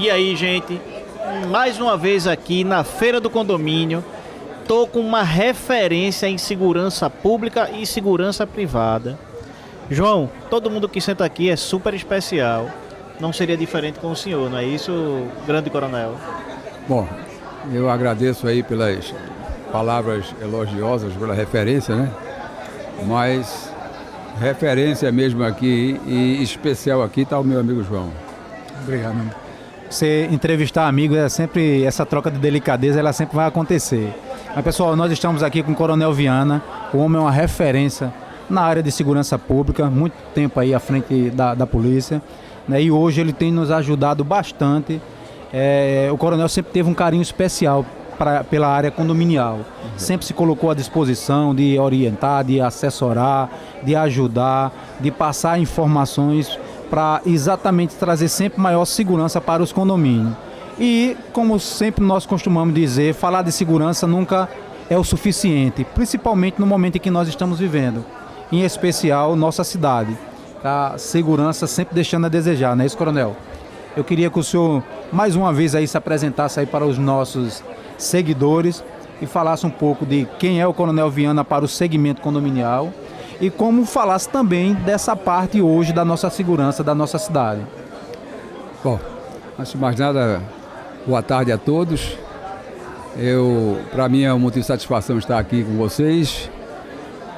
E aí, gente, mais uma vez aqui na Feira do Condomínio, tô com uma referência em segurança pública e segurança privada. João, todo mundo que senta aqui é super especial. Não seria diferente com o senhor, não é isso, grande coronel? Bom, eu agradeço aí pelas palavras elogiosas, pela referência, né? Mas referência mesmo aqui e especial aqui está o meu amigo João. Obrigado. Você entrevistar amigos é sempre, essa troca de delicadeza, ela sempre vai acontecer. Mas pessoal, nós estamos aqui com o Coronel Viana, o homem é uma referência na área de segurança pública, muito tempo aí à frente da polícia, né? E hoje ele tem nos ajudado bastante. O Coronel sempre teve um carinho especial pela área condominial, sempre se colocou à disposição de orientar, de assessorar, de ajudar, de passar informações para exatamente trazer sempre maior segurança para os condomínios. E, como sempre nós costumamos dizer, falar de segurança nunca é o suficiente, principalmente no momento em que nós estamos vivendo, em especial nossa cidade. A segurança sempre deixando a desejar, não é isso, Coronel? Eu queria que o senhor, mais uma vez, aí se apresentasse aí para os nossos seguidores e falasse um pouco de quem é o Coronel Viana para o segmento condominial e como falasse também dessa parte hoje da nossa segurança da nossa cidade. Bom, antes de mais nada, boa tarde a todos. Para mim é um motivo de satisfação estar aqui com vocês.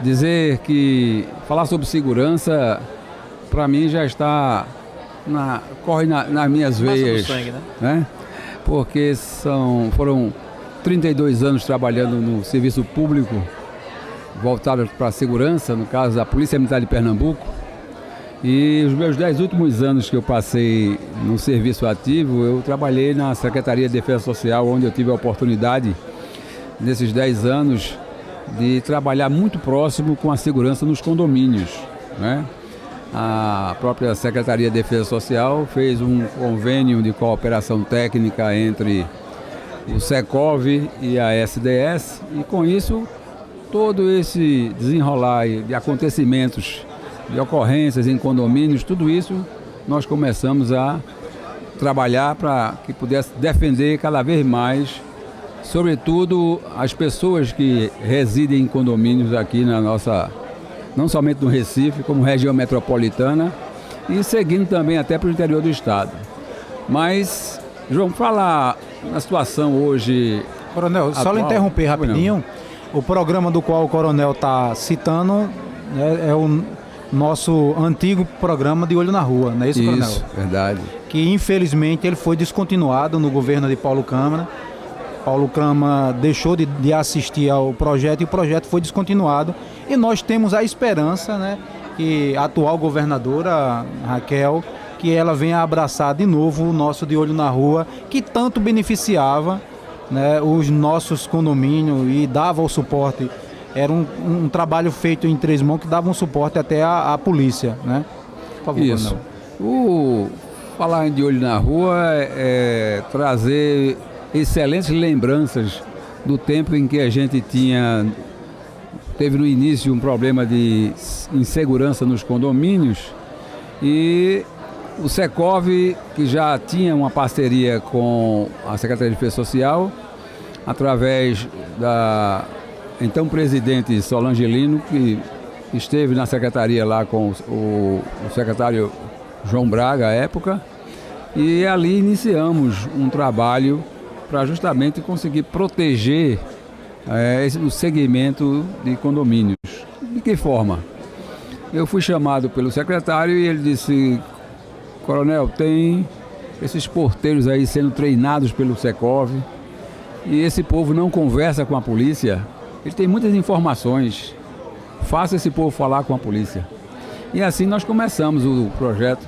Dizer que falar sobre segurança, para mim já está corre nas minhas veias, sangue, né? Porque foram 32 anos trabalhando no serviço público voltado para a segurança, no caso da Polícia Militar de Pernambuco. E os meus 10 últimos anos que eu passei no serviço ativo, eu trabalhei na Secretaria de Defesa Social, onde eu tive a oportunidade, nesses 10 anos, de trabalhar muito próximo com a segurança nos condomínios, né? A própria Secretaria de Defesa Social fez um convênio de cooperação técnica entre o Secov e a SDS, e com isso todo esse desenrolar de acontecimentos, de ocorrências em condomínios, tudo isso nós começamos a trabalhar para que pudesse defender cada vez mais, sobretudo as pessoas que residem em condomínios aqui na nossa, não somente no Recife, como região metropolitana, e seguindo também até para o interior do estado. Mas, João, falar na situação hoje... Coronel, só lhe interromper rapidinho. O programa do qual o Coronel está citando é o nosso antigo programa de Olho na Rua, não é isso, Coronel? Isso, verdade. Que infelizmente ele foi descontinuado no governo de Paulo Câmara. Paulo Câmara deixou de assistir ao projeto e o projeto foi descontinuado. E nós temos a esperança, né, que a atual governadora, Raquel, que ela venha abraçar de novo o nosso de Olho na Rua, que tanto beneficiava, né, os nossos condomínios e dava o suporte. Era um trabalho feito em três mãos que dava um suporte até à polícia, né? Por favor, isso. Falar em de Olho na Rua é trazer excelentes lembranças do tempo em que a gente teve no início um problema de insegurança nos condomínios, e o Secov, que já tinha uma parceria com a Secretaria de Defesa Social, através da então presidente Solange Lino, que esteve na secretaria lá com o secretário João Braga à época, e ali iniciamos um trabalho para justamente conseguir proteger o segmento de condomínios. De que forma? Eu fui chamado pelo secretário e ele disse: Coronel, tem esses porteiros aí sendo treinados pelo Secov e esse povo não conversa com a polícia, ele tem muitas informações, faça esse povo falar com a polícia. E assim nós começamos o projeto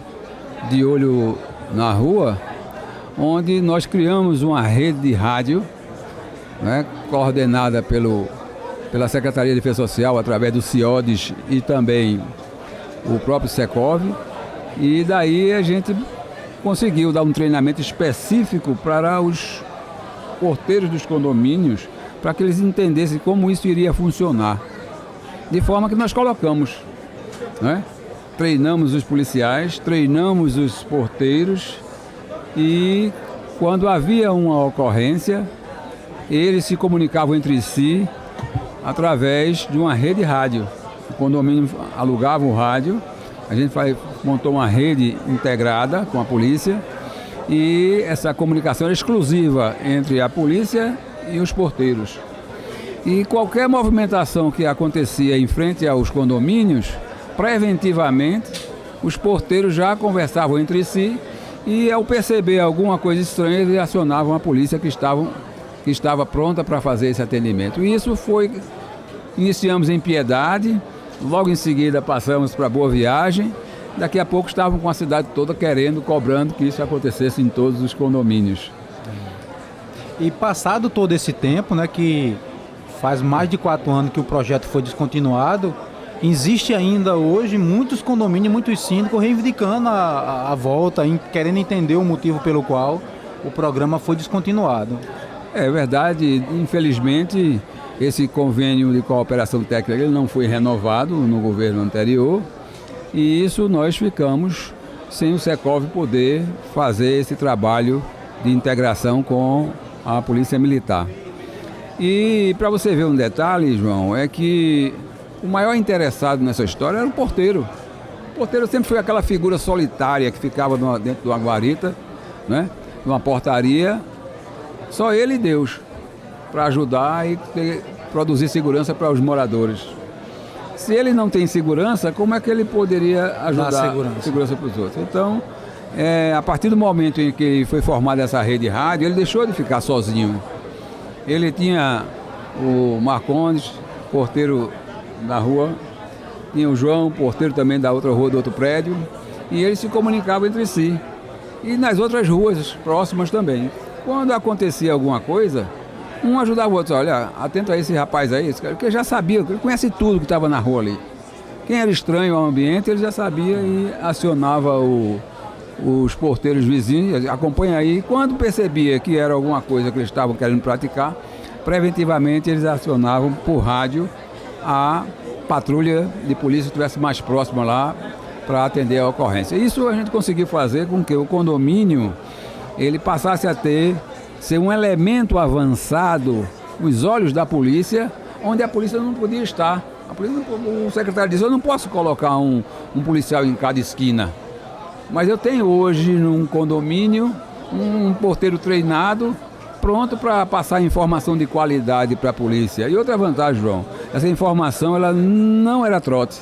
de Olho na Rua, onde nós criamos uma rede de rádio, né, coordenada pela Secretaria de Defesa Social, através do CIODES e também o próprio Secov, e daí a gente conseguiu dar um treinamento específico para os porteiros dos condomínios, para que eles entendessem como isso iria funcionar. De forma que nós colocamos, né? Treinamos os policiais, treinamos os porteiros e Quando havia uma ocorrência, eles se comunicavam entre si através de uma rede rádio. O condomínio alugava o rádio, a gente montou uma rede integrada com a polícia e essa comunicação era exclusiva entre a polícia e os porteiros. E qualquer movimentação que acontecia em frente aos condomínios, preventivamente, os porteiros já conversavam entre si e, ao perceber alguma coisa estranha, eles acionavam a polícia que estava pronta para fazer esse atendimento. E isso iniciamos em Piedade, logo em seguida passamos para Boa Viagem, daqui a pouco estavam com a cidade toda cobrando que isso acontecesse em todos os condomínios. E passado todo esse tempo, né, que faz mais de 4 anos que o projeto foi descontinuado, existe ainda hoje muitos condomínios, muitos síndicos reivindicando a volta, querendo entender o motivo pelo qual o programa foi descontinuado. É verdade, infelizmente esse convênio de cooperação técnica ele não foi renovado no governo anterior e isso nós ficamos sem o Secov poder fazer esse trabalho de integração com a Polícia Militar. E para você ver um detalhe, João, é que o maior interessado nessa história era o porteiro. O porteiro sempre foi aquela figura solitária que ficava dentro de uma guarita, né, numa portaria, só ele e Deus, para ajudar e produzir segurança para os moradores. Se ele não tem segurança, como é que ele poderia ajudar a segurança para os outros? Então, a partir do momento em que foi formada essa rede rádio, ele deixou de ficar sozinho. Ele tinha o Marcondes, porteiro da rua, tinha o João, porteiro também da outra rua, do outro prédio, e eles se comunicavam entre si. E nas outras ruas próximas também. Quando acontecia alguma coisa, um ajudava o outro. Olha, atento a esse rapaz aí, esse cara, porque já sabia, ele conhece tudo que estava na rua ali. Quem era estranho ao ambiente, ele já sabia e acionava os porteiros vizinhos, acompanha aí. Quando percebia que era alguma coisa que eles estavam querendo praticar, preventivamente eles acionavam por rádio a patrulha de polícia que estivesse mais próxima lá para atender a ocorrência. Isso a gente conseguiu fazer com que o condomínio ele passasse a ser um elemento avançado nos olhos da polícia, onde a polícia não podia estar. O secretário disse, eu não posso colocar um policial em cada esquina, mas eu tenho hoje num condomínio um porteiro treinado, pronto para passar informação de qualidade para a polícia. E outra vantagem, João, essa informação ela não era trote,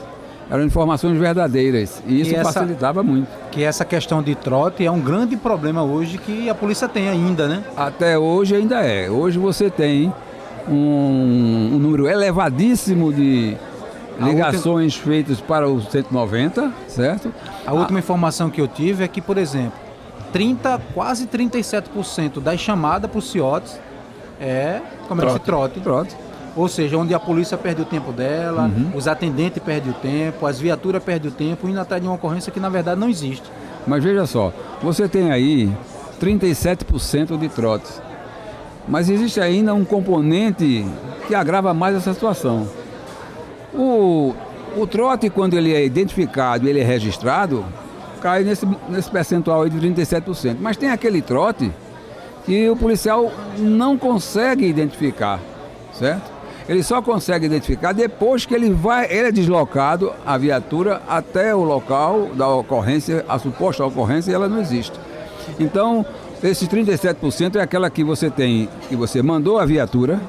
eram informações verdadeiras e isso facilitava muito. Que essa questão de trote é um grande problema hoje que a polícia tem ainda, né? Até hoje ainda é. Hoje você tem um número elevadíssimo de ligações feitas para o 190, certo? A última informação que eu tive é que, por exemplo, quase 37% das chamadas para os CIOTs é trote. Ou seja, onde a polícia perde o tempo dela, os atendentes perdem o tempo, as viaturas perdem o tempo, indo atrás de uma ocorrência que na verdade não existe. Mas veja só, você tem aí 37% de trotes. Mas existe ainda um componente que agrava mais essa situação. O trote, quando ele é identificado e ele é registrado, cai nesse percentual aí de 37%. Mas tem aquele trote que o policial não consegue identificar, certo? Ele só consegue identificar depois que ele é deslocado a viatura até o local da ocorrência, a suposta ocorrência, e ela não existe. Então, esses 37% é aquela que você tem, que você mandou a viatura,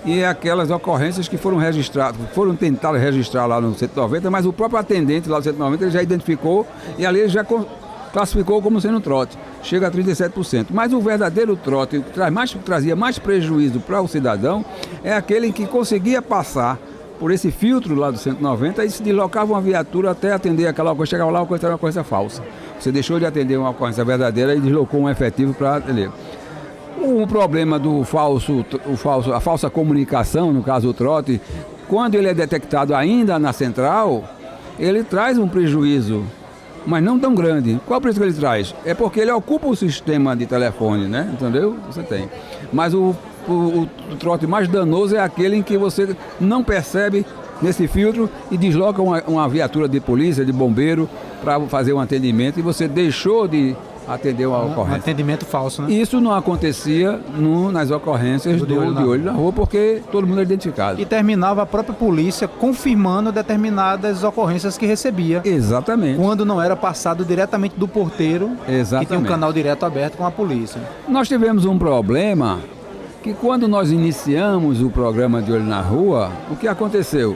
e aquelas ocorrências que foram registradas, foram tentadas registrar lá no 190, mas o próprio atendente lá no 190 ele já identificou e ali ele já classificou como sendo trote. Chega a 37%. Mas o verdadeiro trote, que trazia mais prejuízo para o cidadão, é aquele que conseguia passar por esse filtro lá do 190 e se deslocava uma viatura até atender aquela ocorrência. Chegava lá, a ocorrência era uma ocorrência falsa. Você deixou de atender uma ocorrência verdadeira e deslocou um efetivo para atender. O problema do a falsa comunicação, no caso o trote, quando ele é detectado ainda na central, ele traz um prejuízo, mas não tão grande. Qual é o prejuízo que ele traz? É porque ele ocupa o sistema de telefone, né? Entendeu? Você tem. Mas o trote mais danoso é aquele em que você não percebe nesse filtro e desloca uma viatura de polícia, de bombeiro, para fazer um atendimento e você deixou de atender a Um ocorrência. atendimento falso, né? Isso não acontecia nas ocorrências De de olho na rua, porque todo mundo é identificado. E terminava a própria polícia confirmando determinadas ocorrências que recebia. Exatamente. Quando não era passado diretamente do porteiro, Exatamente. que tem um canal direto aberto com a polícia. Nós tivemos um problema que quando nós iniciamos o programa de Olho na Rua, o que aconteceu?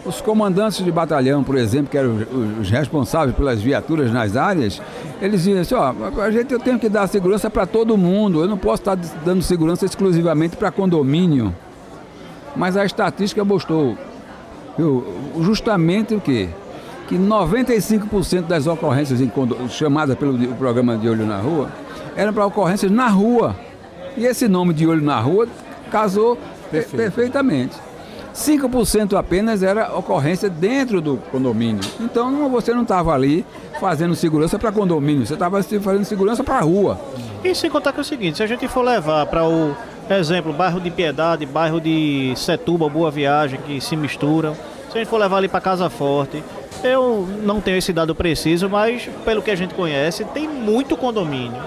Os comandantes de batalhão, por exemplo, que eram os responsáveis pelas viaturas nas áreas, eles diziam assim, eu tenho que dar segurança para todo mundo, eu não posso estar dando segurança exclusivamente para condomínio. Mas a estatística mostrou, justamente o quê? Que 95% das ocorrências chamadas pelo programa de Olho na Rua eram para ocorrências na rua. E esse nome de Olho na Rua casou perfeitamente. 5% apenas era ocorrência dentro do condomínio. Então você não estava ali fazendo segurança para condomínio, você estava fazendo segurança para a rua. E sem contar que é o seguinte, se a gente for levar para o exemplo, bairro de Piedade, bairro de Setúbal, Boa Viagem, que se misturam, se a gente for levar ali para Casa Forte, eu não tenho esse dado preciso, mas pelo que a gente conhece, tem muito condomínio.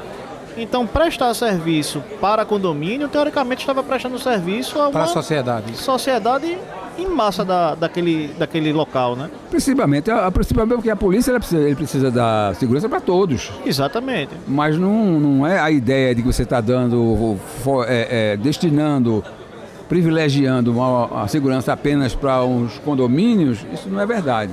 Então, prestar serviço para condomínio, teoricamente, estava prestando serviço a Para a uma sociedade. em massa daquele local, né? Principalmente porque a polícia ele precisa dar segurança para todos. Exatamente. Mas não é a ideia de que você está destinando, privilegiando a segurança apenas para uns condomínios. Isso não é verdade.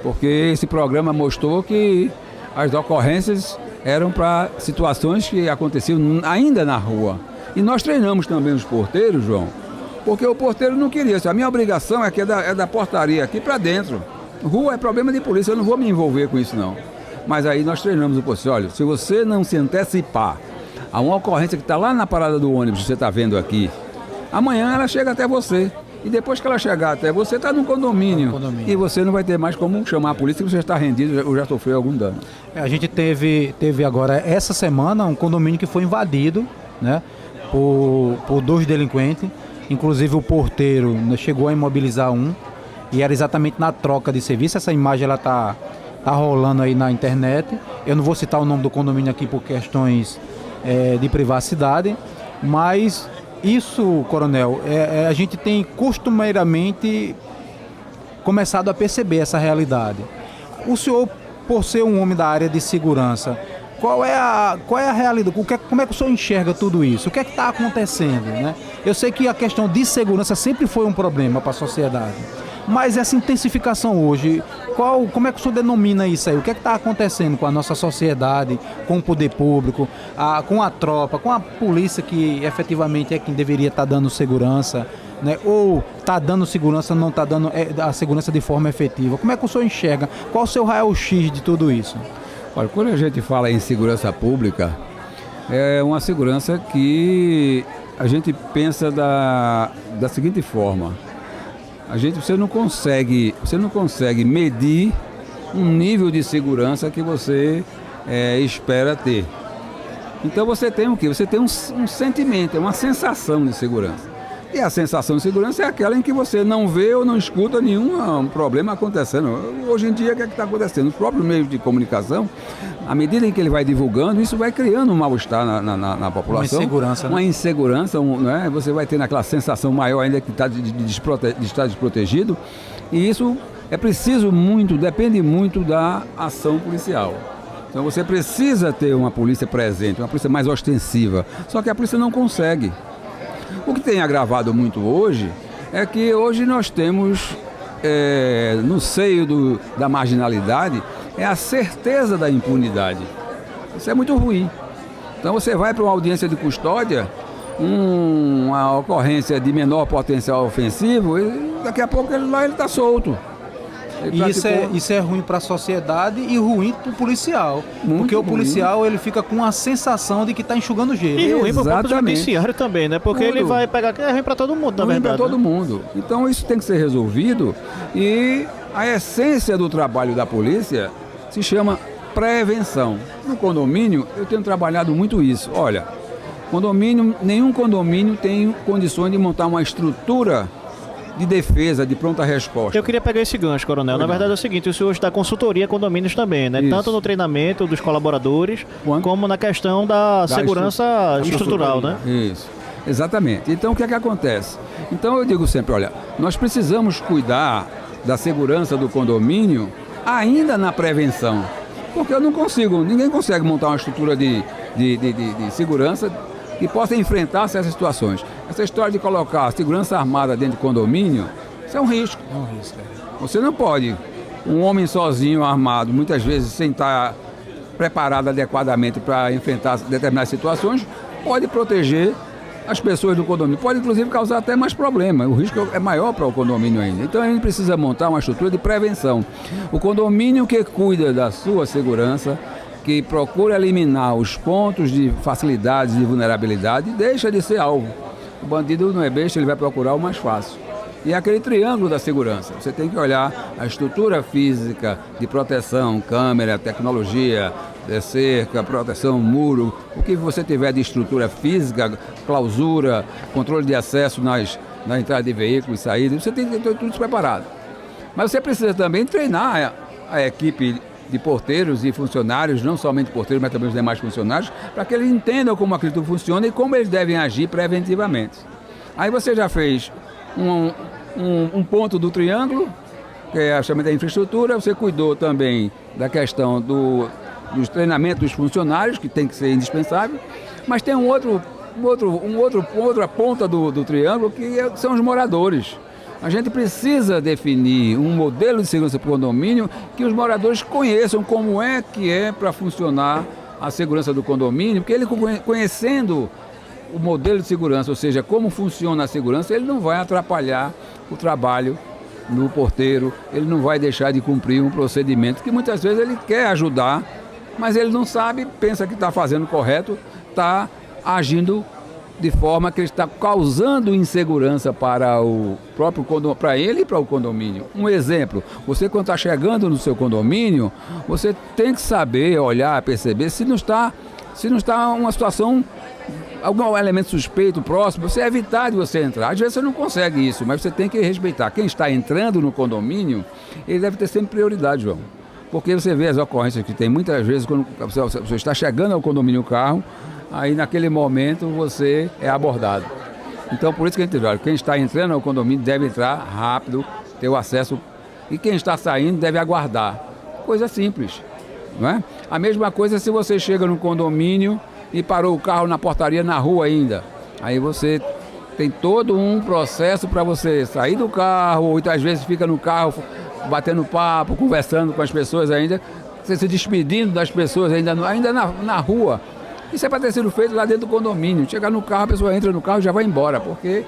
Porque esse programa mostrou que as ocorrências eram para situações que aconteciam ainda na rua. E nós treinamos também os porteiros, João, porque o porteiro não queria. A minha obrigação é da portaria aqui para dentro. Rua é problema de polícia, eu não vou me envolver com isso não. Mas aí nós treinamos o porteiro. Olha, se você não se antecipar a uma ocorrência que está lá na parada do ônibus, você está vendo aqui, amanhã ela chega até você. E depois que ela chegar até você, está no condomínio. E você não vai ter mais como chamar a polícia, que você está rendido ou já sofreu algum dano. A gente teve agora, essa semana, um condomínio que foi invadido, né, por 2 delinquentes. Inclusive o porteiro, né, chegou a imobilizar um. E era exatamente na troca de serviço. Essa imagem ela tá rolando aí na internet. Eu não vou citar o nome do condomínio aqui por questões de privacidade. Mas... isso, coronel, a gente tem costumeiramente começado a perceber essa realidade. O senhor, por ser um homem da área de segurança, qual é a realidade? Como é que o senhor enxerga tudo isso? O que é que está acontecendo, né? Eu sei que a questão de segurança sempre foi um problema para a sociedade, mas essa intensificação hoje, como é que o senhor denomina isso aí? O que é que está acontecendo com a nossa sociedade, com o poder público, com a tropa, com a polícia que efetivamente é quem deveria estar dando segurança, né? Ou está dando segurança, não está dando a segurança de forma efetiva? Como é que o senhor enxerga? Qual o seu raio-x de tudo isso? Olha, quando a gente fala em segurança pública, é uma segurança que a gente pensa da seguinte forma. Você não consegue medir um nível de segurança que você espera ter. Então você tem o quê? Você tem um sentimento, uma sensação de segurança. E a sensação de segurança é aquela em que você não vê ou não escuta nenhum problema acontecendo. Hoje em dia, o que é que está acontecendo? Os próprios meios de comunicação, à medida em que ele vai divulgando, isso vai criando um mal-estar na população. Uma insegurança, né? Uma insegurança, né? Você vai tendo aquela sensação maior ainda que está de estar desprotegido. E isso depende muito da ação policial. Então você precisa ter uma polícia presente, uma polícia mais ostensiva. Só que a polícia não consegue. O que tem agravado muito hoje é que hoje nós temos, no seio da marginalidade, a certeza da impunidade. Isso é muito ruim. Então você vai para uma audiência de custódia, uma ocorrência de menor potencial ofensivo, e daqui a pouco ele está solto. E isso é ruim para a sociedade e ruim para o policial. Porque o policial ele fica com a sensação de que está enxugando gelo. E ruim para o próprio judiciário também, né? Porque ele vai pegar... É ruim para todo mundo, na verdade. Para todo mundo. Então isso tem que ser resolvido e a essência do trabalho da polícia se chama prevenção. No condomínio eu tenho trabalhado muito isso. Olha, nenhum condomínio tem condições de montar uma estrutura de defesa, de pronta resposta. Eu queria pegar esse gancho, Coronel. Na verdade é o seguinte, o senhor está consultoria a condomínios também, né? Isso. Tanto no treinamento dos colaboradores, Quanto? como na questão da segurança estrutural, né? Isso, exatamente. Então o que é que acontece? Então eu digo sempre, olha, nós precisamos cuidar da segurança do condomínio ainda na prevenção. Porque eu não consigo, ninguém consegue montar uma estrutura de segurança que possa enfrentar essas situações. Essa história de colocar segurança armada dentro de condomínio, isso é um risco. É um risco. Você não pode, um homem sozinho armado, muitas vezes sem estar preparado adequadamente para enfrentar determinadas situações, pode proteger as pessoas do condomínio. Pode, inclusive, causar até mais problema. O risco é maior para o condomínio ainda. Então, a gente precisa montar uma estrutura de prevenção. O condomínio que cuida da sua segurança, que procura eliminar os pontos de facilidades de vulnerabilidade, deixa de ser alvo. O bandido não é besta, ele vai procurar o mais fácil. E é aquele triângulo da segurança. Você tem que olhar a estrutura física de proteção, câmera, tecnologia, cerca, proteção, muro, o que você tiver de estrutura física, clausura, controle de acesso na entrada de veículos e saídas, você tem que ter tudo isso preparado. Mas você precisa também treinar a equipe de porteiros e funcionários, não somente porteiros, mas também os demais funcionários, para que eles entendam como aquilo funciona e como eles devem agir preventivamente. Aí você já fez um ponto do triângulo, que é a chamada infraestrutura, você cuidou também da questão dos treinamentos dos funcionários, que tem que ser indispensável, mas tem outra ponta do triângulo, que são os moradores. A gente precisa definir um modelo de segurança para o condomínio que os moradores conheçam como é que é para funcionar a segurança do condomínio, porque ele conhecendo o modelo de segurança, ou seja, como funciona a segurança, ele não vai atrapalhar o trabalho do porteiro, ele não vai deixar de cumprir um procedimento que muitas vezes ele quer ajudar, mas ele não sabe, pensa que está fazendo correto, está agindo de forma que ele está causando insegurança para o próprio condomínio, para ele e para o condomínio. Um exemplo, você quando está chegando no seu condomínio, você tem que saber, olhar, perceber se não está uma situação, algum elemento suspeito próximo, você evitar de você entrar. Às vezes você não consegue isso, mas você tem que respeitar. Quem está entrando no condomínio, ele deve ter sempre prioridade, João. Porque você vê as ocorrências que tem muitas vezes, quando você está chegando ao condomínio carro, aí naquele momento você é abordado. Então por isso que a gente diz, olha, quem está entrando ao condomínio deve entrar rápido, ter o acesso, e quem está saindo deve aguardar. Coisa simples, não é? A mesma coisa se você chega no condomínio e parou o carro na portaria na rua ainda. Aí você tem todo um processo para você sair do carro, ou às vezes fica no carro batendo papo, conversando com as pessoas ainda, você se despedindo das pessoas ainda na rua. Isso é para ter sido feito lá dentro do condomínio. Chegar no carro, a pessoa entra no carro e já vai embora, porque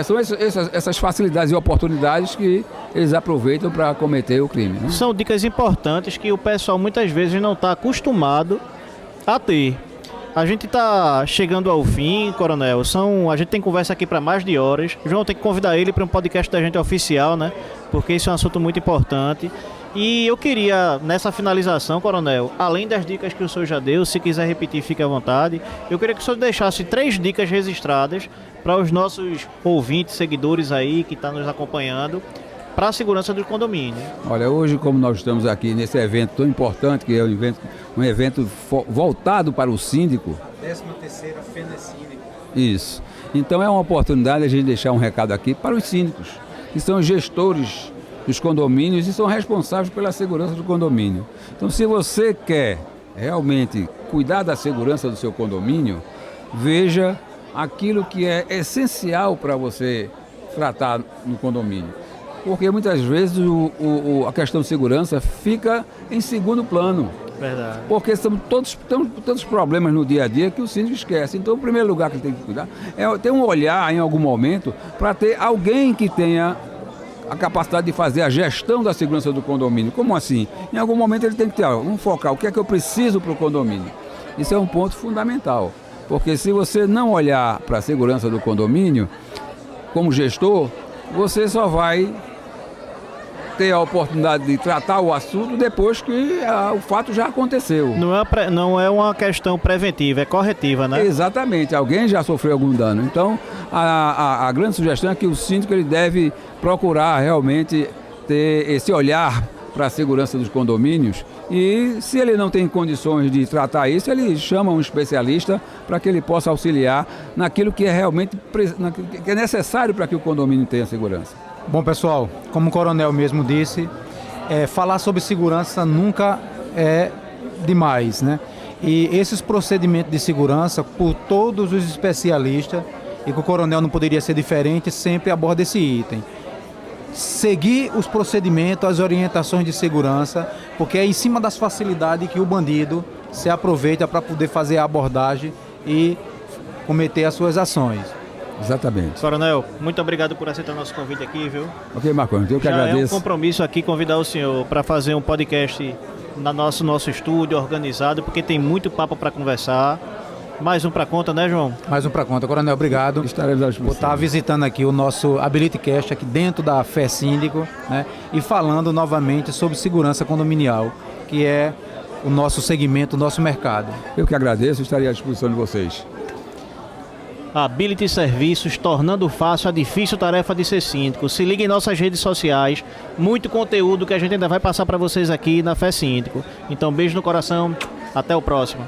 são essas facilidades e oportunidades que eles aproveitam para cometer o crime, né? São dicas importantes que o pessoal muitas vezes não está acostumado a ter. A gente está chegando ao fim, Coronel. A gente tem conversa aqui para mais de horas. João tem que convidar ele para um podcast da gente oficial, né? Porque isso é um assunto muito importante. E eu queria, nessa finalização, Coronel, além das dicas que o senhor já deu, se quiser repetir, fique à vontade, eu queria que o senhor deixasse 3 dicas registradas para os nossos ouvintes, seguidores aí que estão nos acompanhando, para a segurança do condomínio. Olha, hoje, como nós estamos aqui nesse evento tão importante, que é um evento voltado para o síndico. 13ª FENESÍNDICO. Isso. Então é uma oportunidade a gente deixar um recado aqui para os síndicos, que são os gestores dos condomínios e são responsáveis pela segurança do condomínio. Então, se você quer realmente cuidar da segurança do seu condomínio, veja aquilo que é essencial para você tratar no condomínio. Porque muitas vezes a questão de segurança fica em segundo plano. Verdade. Porque são tantos problemas no dia a dia que o síndico esquece. Então, o primeiro lugar que ele tem que cuidar é ter um olhar em algum momento para ter alguém que tenha a capacidade de fazer a gestão da segurança do condomínio. Como assim? Em algum momento ele tem que ter, vamos focar, o que é que eu preciso para o condomínio? Isso é um ponto fundamental, porque se você não olhar para a segurança do condomínio, como gestor, você só vai ter a oportunidade de tratar o assunto depois que o fato já aconteceu. Não é uma questão preventiva, é corretiva, né? Exatamente, alguém já sofreu algum dano. Então, a grande sugestão é que o síndico ele deve procurar realmente ter esse olhar para a segurança dos condomínios e, se ele não tem condições de tratar isso, ele chama um especialista para que ele possa auxiliar naquilo que é realmente que é necessário para que o condomínio tenha segurança. Bom, pessoal, como o coronel mesmo disse, falar sobre segurança nunca é demais, né? E esses procedimentos de segurança, por todos os especialistas, e que o coronel não poderia ser diferente, sempre aborda esse item. Seguir os procedimentos, as orientações de segurança, porque é em cima das facilidades que o bandido se aproveita para poder fazer a abordagem e cometer as suas ações. Exatamente. Coronel, muito obrigado por aceitar o nosso convite aqui, viu? Ok, Marcos, eu que agradeço. É um compromisso aqui convidar o senhor para fazer um podcast no nosso estúdio organizado, porque tem muito papo para conversar. Mais um para conta, né, João? Mais um para conta. Coronel, obrigado. Estaremos à disposição. Por estar visitando aqui o nosso AbilityCast aqui dentro da Fé Síndico, né? E falando novamente sobre segurança condominial, que é o nosso segmento, o nosso mercado. Eu que agradeço, estarei à disposição de vocês. Ability Serviços, tornando fácil a difícil tarefa de ser síndico. Se liga em nossas redes sociais, muito conteúdo que a gente ainda vai passar para vocês aqui na Fé Síndico. Então, beijo no coração, até o próximo.